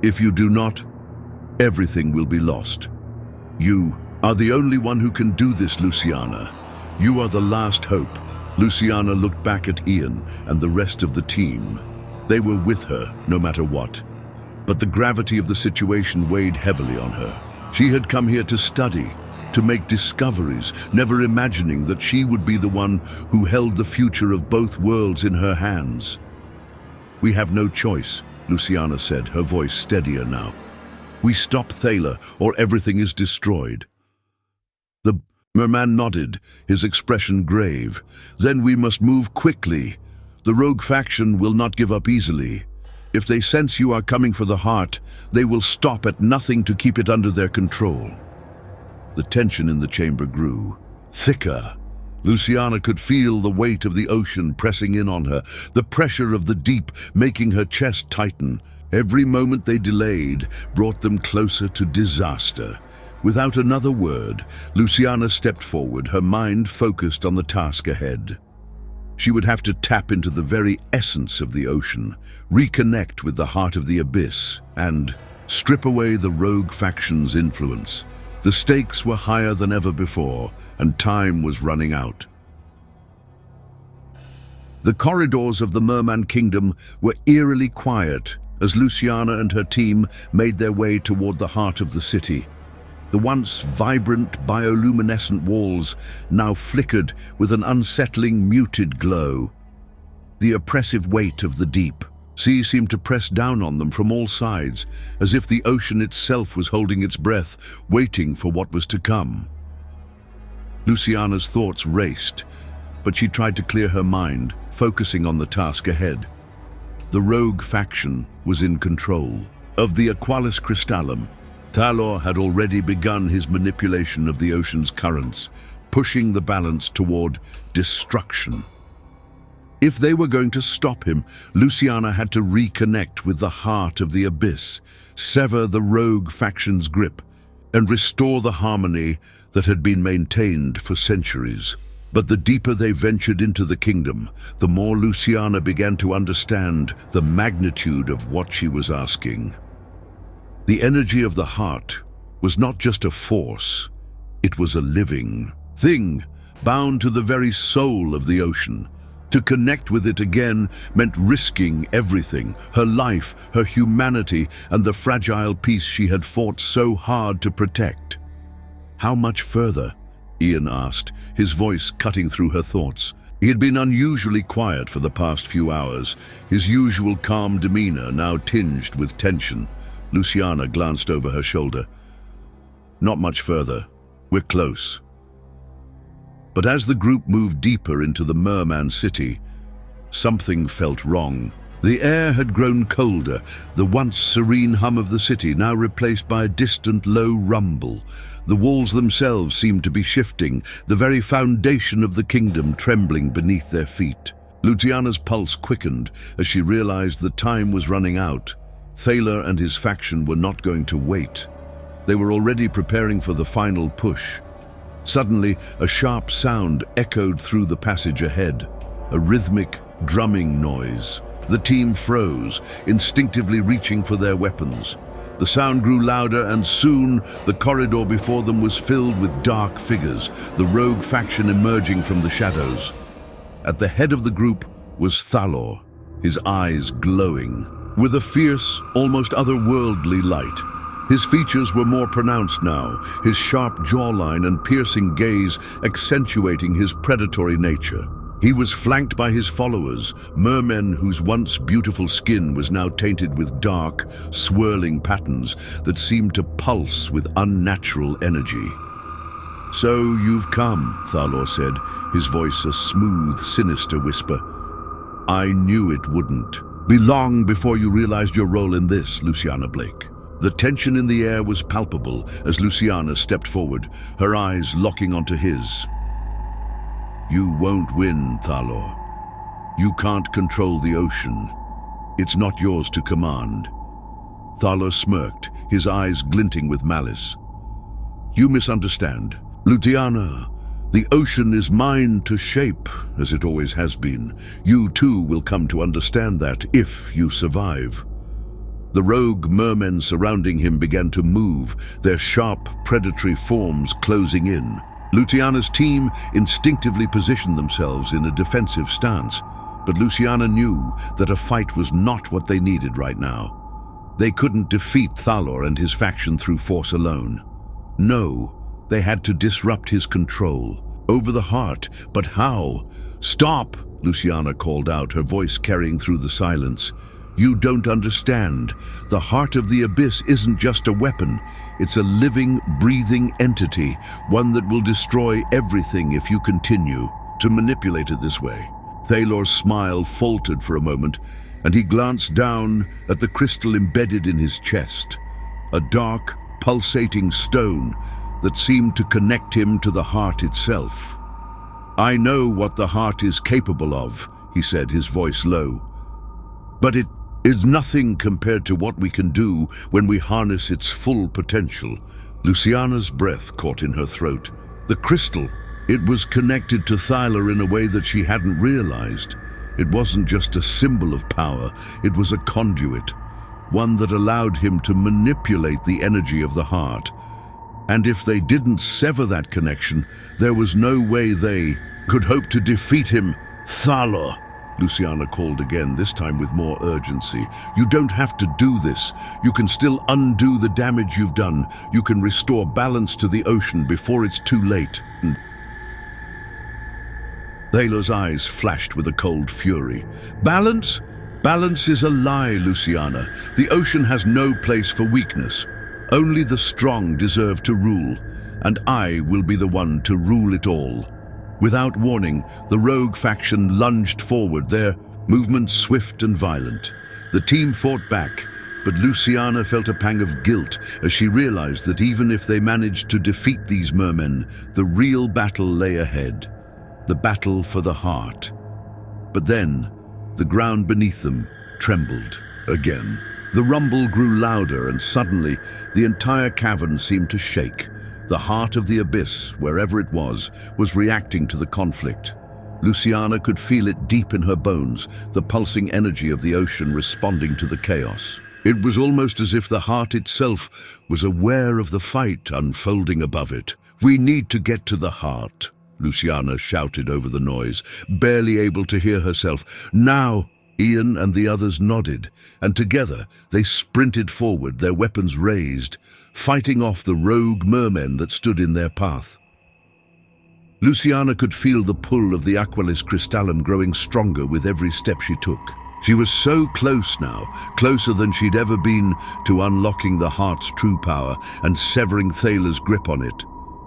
"If you do not, everything will be lost. You are the only one who can do this, Luciana. You are the last hope." Luciana looked back at Ian and the rest of the team. They were with her, no matter what. But the gravity of the situation weighed heavily on her. She had come here to study, to make discoveries, never imagining that she would be the one who held the future of both worlds in her hands. "We have no choice," Luciana said, her voice steadier now. "We stop Thaler, or everything is destroyed." The merman nodded, his expression grave. "Then we must move quickly. The rogue faction will not give up easily. If they sense you are coming for the heart, they will stop at nothing to keep it under their control." The tension in the chamber grew, thicker. Luciana could feel the weight of the ocean pressing in on her, the pressure of the deep making her chest tighten. Every moment they delayed brought them closer to disaster. Without another word, Luciana stepped forward, her mind focused on the task ahead. She would have to tap into the very essence of the ocean, reconnect with the heart of the abyss, and strip away the rogue faction's influence. The stakes were higher than ever before, and time was running out. The corridors of the Merman Kingdom were eerily quiet as Luciana and her team made their way toward the heart of the city. The once vibrant bioluminescent walls now flickered with an unsettling, muted glow. The oppressive weight of the deep sea seemed to press down on them from all sides, as if the ocean itself was holding its breath, waiting for what was to come. Luciana's thoughts raced, but she tried to clear her mind, focusing on the task ahead. The rogue faction was in control of the Aqualis Crystallum. Thalor had already begun his manipulation of the ocean's currents, pushing the balance toward destruction. If they were going to stop him, Luciana had to reconnect with the heart of the abyss, sever the rogue faction's grip, and restore the harmony that had been maintained for centuries. But the deeper they ventured into the kingdom, the more Luciana began to understand the magnitude of what she was asking. The energy of the heart was not just a force, it was a living thing, bound to the very soul of the ocean. To connect with it again meant risking everything, her life, her humanity, and the fragile peace she had fought so hard to protect. "How much further?" Ian asked, his voice cutting through her thoughts. He had been unusually quiet for the past few hours, his usual calm demeanor now tinged with tension. Luciana glanced over her shoulder. "Not much further. We're close." But as the group moved deeper into the Merman city, something felt wrong. The air had grown colder, the once serene hum of the city now replaced by a distant low rumble. The walls themselves seemed to be shifting, the very foundation of the kingdom trembling beneath their feet. Luciana's pulse quickened as she realized the time was running out. Thaler and his faction were not going to wait. They were already preparing for the final push. Suddenly, a sharp sound echoed through the passage ahead, a rhythmic, drumming noise. The team froze, instinctively reaching for their weapons. The sound grew louder, and soon the corridor before them was filled with dark figures, the rogue faction emerging from the shadows. At the head of the group was Thalor, his eyes glowing with a fierce, almost otherworldly light. His features were more pronounced now, his sharp jawline and piercing gaze accentuating his predatory nature. He was flanked by his followers, mermen whose once beautiful skin was now tainted with dark, swirling patterns that seemed to pulse with unnatural energy. "So you've come," Thalor said, his voice a smooth, sinister whisper. "I knew it wouldn't be long before you realized your role in this, Luciana Blake." The tension in the air was palpable as Luciana stepped forward, her eyes locking onto his. "You won't win, Thalor. You can't control the ocean. It's not yours to command." Thalor smirked, his eyes glinting with malice. "You misunderstand. Luciana, the ocean is mine to shape, as it always has been. You too will come to understand that if you survive." The rogue mermen surrounding him began to move, their sharp, predatory forms closing in. Luciana's team instinctively positioned themselves in a defensive stance, but Luciana knew that a fight was not what they needed right now. They couldn't defeat Thalor and his faction through force alone. No, they had to disrupt his control over the heart. But how? "Stop!" Luciana called out, her voice carrying through the silence. "You don't understand. The heart of the abyss isn't just a weapon. It's a living, breathing entity, one that will destroy everything if you continue to manipulate it this way." Thalor's smile faltered for a moment, and he glanced down at the crystal embedded in his chest, a dark, pulsating stone that seemed to connect him to the heart itself. "I know what the heart is capable of," he said, his voice low. "But it is nothing compared to what we can do when we harness its full potential." Luciana's breath caught in her throat. The crystal, it was connected to Thalor in a way that she hadn't realized. It wasn't just a symbol of power, it was a conduit, one that allowed him to manipulate the energy of the heart. And if they didn't sever that connection, there was no way they could hope to defeat him. "Thalor," Luciana called again, this time with more urgency. "You don't have to do this. You can still undo the damage you've done. You can restore balance to the ocean before it's too late." Thalor's eyes flashed with a cold fury. "Balance? Balance is a lie, Luciana. The ocean has no place for weakness. Only the strong deserve to rule, and I will be the one to rule it all." Without warning, the rogue faction lunged forward, their movements swift and violent. The team fought back, but Luciana felt a pang of guilt as she realized that even if they managed to defeat these mermen, the real battle lay ahead, the battle for the heart. But then, the ground beneath them trembled again. The rumble grew louder, and suddenly, the entire cavern seemed to shake. The heart of the abyss, wherever it was reacting to the conflict. Luciana could feel it deep in her bones, the pulsing energy of the ocean responding to the chaos. It was almost as if the heart itself was aware of the fight unfolding above it. "We need to get to the heart," Luciana shouted over the noise, barely able to hear herself. "Now!" Ian and the others nodded, and together they sprinted forward, their weapons raised, fighting off the rogue mermen that stood in their path. Luciana could feel the pull of the Aqualis crystallum growing stronger with every step she took. She was so close now, closer than she'd ever been to unlocking the heart's true power and severing Thalor's grip on it.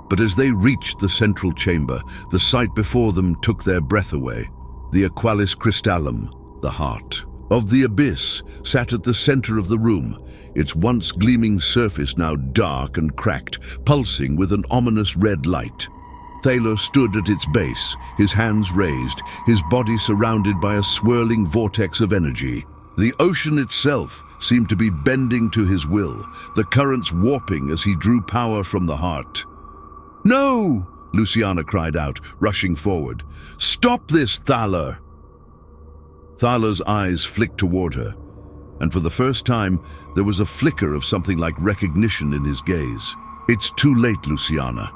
But as they reached the central chamber, the sight before them took their breath away. The Aqualis crystallum, the heart of the abyss, sat at the center of the room, its once gleaming surface now dark and cracked, pulsing with an ominous red light. Thalor stood at its base, his hands raised, his body surrounded by a swirling vortex of energy. The ocean itself seemed to be bending to his will, the currents warping as he drew power from the heart. "No!" Luciana cried out, rushing forward. "Stop this, Thalor!" Thalor's eyes flicked toward her, and for the first time, there was a flicker of something like recognition in his gaze. "It's too late, Luciana.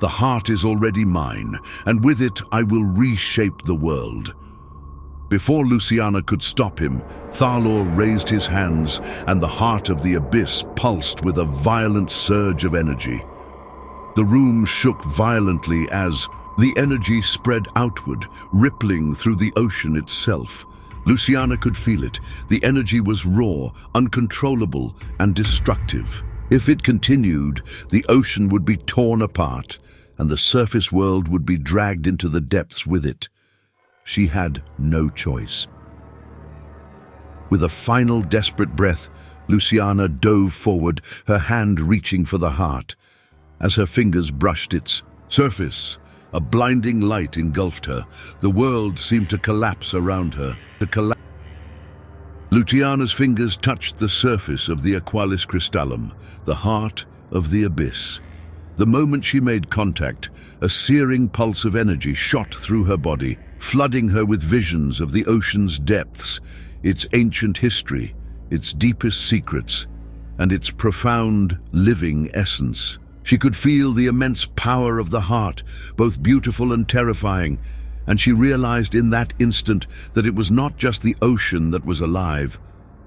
The heart is already mine, and with it I will reshape the world." Before Luciana could stop him, Thalor raised his hands, and the heart of the abyss pulsed with a violent surge of energy. The room shook violently as the energy spread outward, rippling through the ocean itself. Luciana could feel it. The energy was raw, uncontrollable, and destructive. If it continued, the ocean would be torn apart, and the surface world would be dragged into the depths with it. She had no choice. With a final desperate breath, Luciana dove forward, her hand reaching for the heart. As her fingers brushed its surface, a blinding light engulfed her. The world seemed to collapse around her. Luciana's fingers touched the surface of the Aqualis crystallum, the heart of the abyss. The moment she made contact, a searing pulse of energy shot through her body, flooding her with visions of the ocean's depths, its ancient history, its deepest secrets, and its profound, living essence. She could feel the immense power of the heart, both beautiful and terrifying, and she realized in that instant that it was not just the ocean that was alive,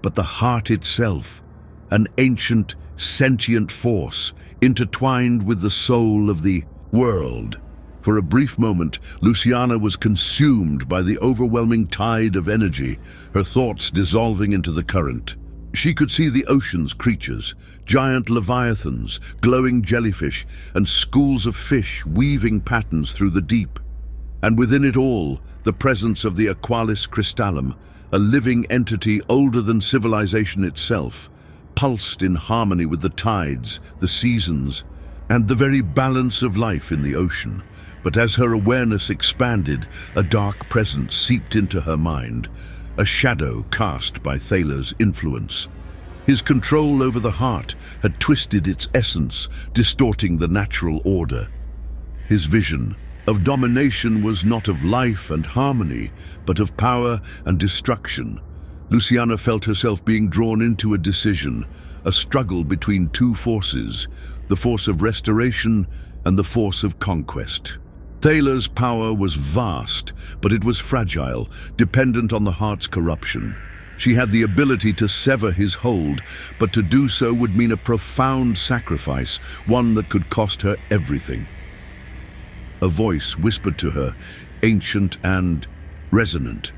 but the heart itself, an ancient, sentient force intertwined with the soul of the world. For a brief moment, Luciana was consumed by the overwhelming tide of energy, her thoughts dissolving into the current. She could see the ocean's creatures, giant leviathans, glowing jellyfish, and schools of fish weaving patterns through the deep. And within it all, the presence of the Aqualis crystallum, a living entity older than civilization itself, pulsed in harmony with the tides, the seasons, and the very balance of life in the ocean. But as her awareness expanded, a dark presence seeped into her mind, a shadow cast by Thaler's influence. His control over the heart had twisted its essence, distorting the natural order. His vision of domination was not of life and harmony, but of power and destruction. Luciana felt herself being drawn into a decision, a struggle between two forces, the force of restoration and the force of conquest. Thaler's power was vast, but it was fragile, dependent on the heart's corruption. She had the ability to sever his hold, but to do so would mean a profound sacrifice, one that could cost her everything. A voice whispered to her, ancient and resonant.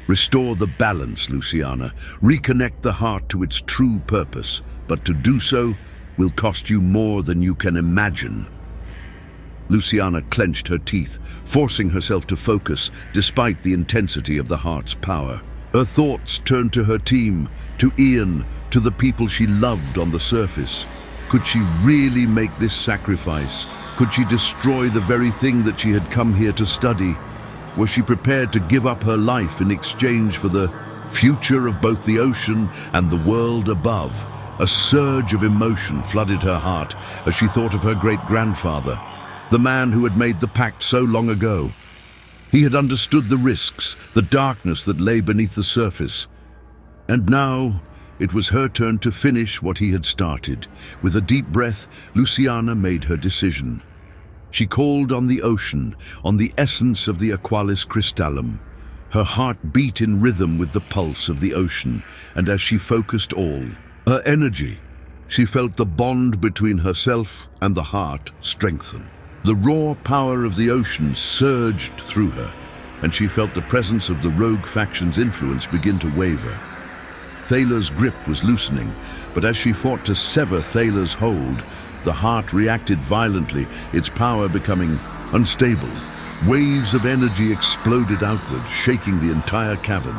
"Restore the balance, Luciana. Reconnect the heart to its true purpose, but to do so will cost you more than you can imagine." Luciana clenched her teeth, forcing herself to focus despite the intensity of the heart's power. Her thoughts turned to her team, to Ian, to the people she loved on the surface. Could she really make this sacrifice? Could she destroy the very thing that she had come here to study? Was she prepared to give up her life in exchange for the future of both the ocean and the world above? A surge of emotion flooded her heart as she thought of her great-grandfather, the man who had made the pact so long ago. He had understood the risks, the darkness that lay beneath the surface. And now it was her turn to finish what he had started. With a deep breath, Luciana made her decision. She called on the ocean, on the essence of the Aqualis crystallum. Her heart beat in rhythm with the pulse of the ocean, and as she focused all her energy, she felt the bond between herself and the heart strengthen. The raw power of the ocean surged through her, and she felt the presence of the rogue faction's influence begin to waver. Thaler's grip was loosening, but as she fought to sever Thaler's hold, the heart reacted violently, its power becoming unstable. Waves of energy exploded outward, shaking the entire cavern.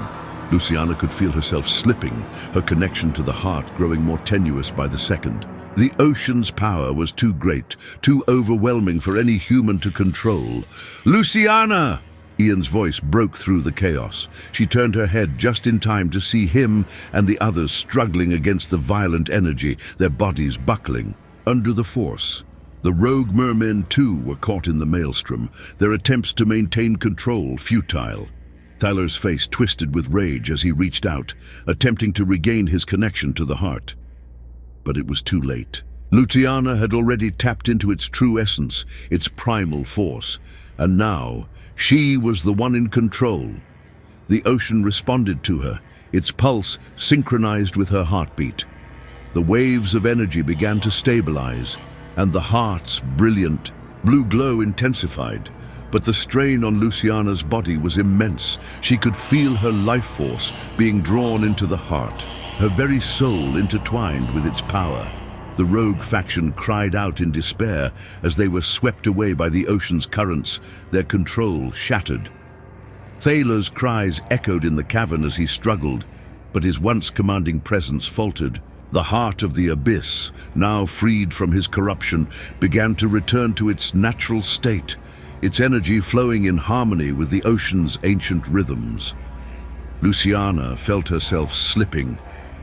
Luciana could feel herself slipping, her connection to the heart growing more tenuous by the second. The ocean's power was too great, too overwhelming for any human to control. "Luciana!" Ian's voice broke through the chaos. She turned her head just in time to see him and the others struggling against the violent energy, their bodies buckling under the force. The rogue mermen too were caught in the maelstrom, their attempts to maintain control futile. Thaler's face twisted with rage as he reached out, attempting to regain his connection to the heart. But it was too late. Luciana had already tapped into its true essence, its primal force, and now she was the one in control. The ocean responded to her, its pulse synchronized with her heartbeat. The waves of energy began to stabilize, and the heart's brilliant blue glow intensified. But the strain on Luciana's body was immense. She could feel her life force being drawn into the heart, her very soul intertwined with its power. The rogue faction cried out in despair as they were swept away by the ocean's currents, their control shattered. Thaler's cries echoed in the cavern as he struggled, but his once commanding presence faltered. The heart of the abyss, now freed from his corruption, began to return to its natural state, its energy flowing in harmony with the ocean's ancient rhythms. Luciana felt herself slipping,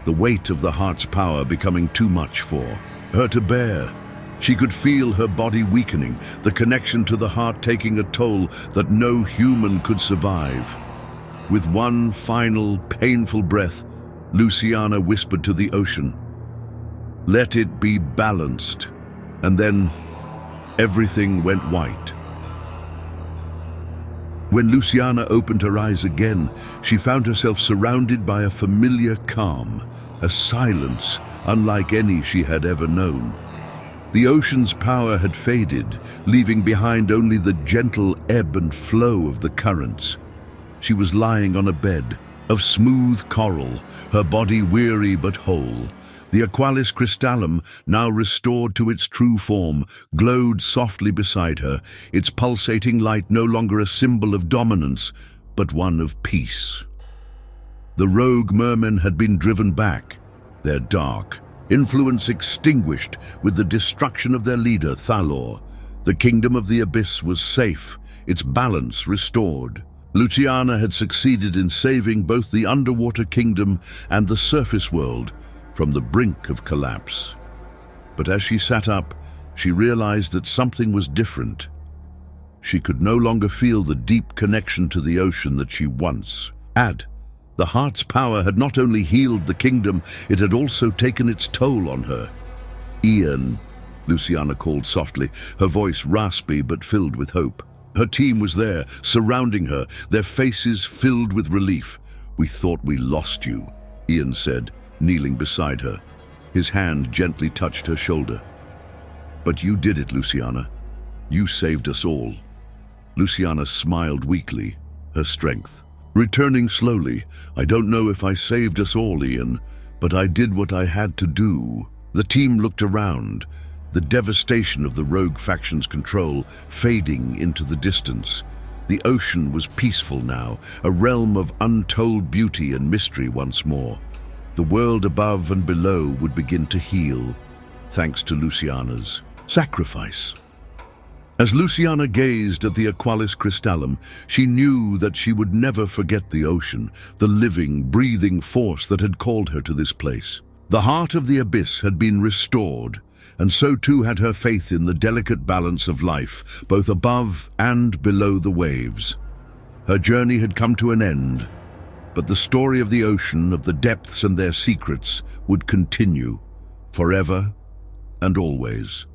the weight of the heart's power becoming too much for her to bear. She could feel her body weakening, the connection to the heart taking a toll that no human could survive. With one final, painful breath, Luciana whispered to the ocean, "Let it be balanced." And then everything went white. When Luciana opened her eyes again, she found herself surrounded by a familiar calm, a silence unlike any she had ever known. The ocean's power had faded, leaving behind only the gentle ebb and flow of the currents. She was lying on a bed of smooth coral, her body weary but whole. The Aqualis crystallum, now restored to its true form, glowed softly beside her, its pulsating light no longer a symbol of dominance, but one of peace. The rogue Merman had been driven back, their dark influence extinguished with the destruction of their leader, Thalor. The kingdom of the abyss was safe, its balance restored. Luciana had succeeded in saving both the underwater kingdom and the surface world from the brink of collapse. But as she sat up, she realized that something was different. She could no longer feel the deep connection to the ocean that she once had. The heart's power had not only healed the kingdom, it had also taken its toll on her. "Ian," Luciana called softly, her voice raspy but filled with hope. Her team was there, surrounding her, their faces filled with relief. "We thought we lost you," Ian said, kneeling beside her. His hand gently touched her shoulder. "But you did it, Luciana. You saved us all." Luciana smiled weakly, her strength returning slowly. "I don't know if I saved us all, Ian, but I did what I had to do." The team looked around, the devastation of the rogue faction's control fading into the distance. The ocean was peaceful now, a realm of untold beauty and mystery once more. The world above and below would begin to heal, thanks to Luciana's sacrifice. As Luciana gazed at the Aqualis crystallum, she knew that she would never forget the ocean, the living, breathing force that had called her to this place. The heart of the abyss had been restored, and so too had her faith in the delicate balance of life, both above and below the waves. Her journey had come to an end, but the story of the ocean, of the depths and their secrets, would continue, forever and always.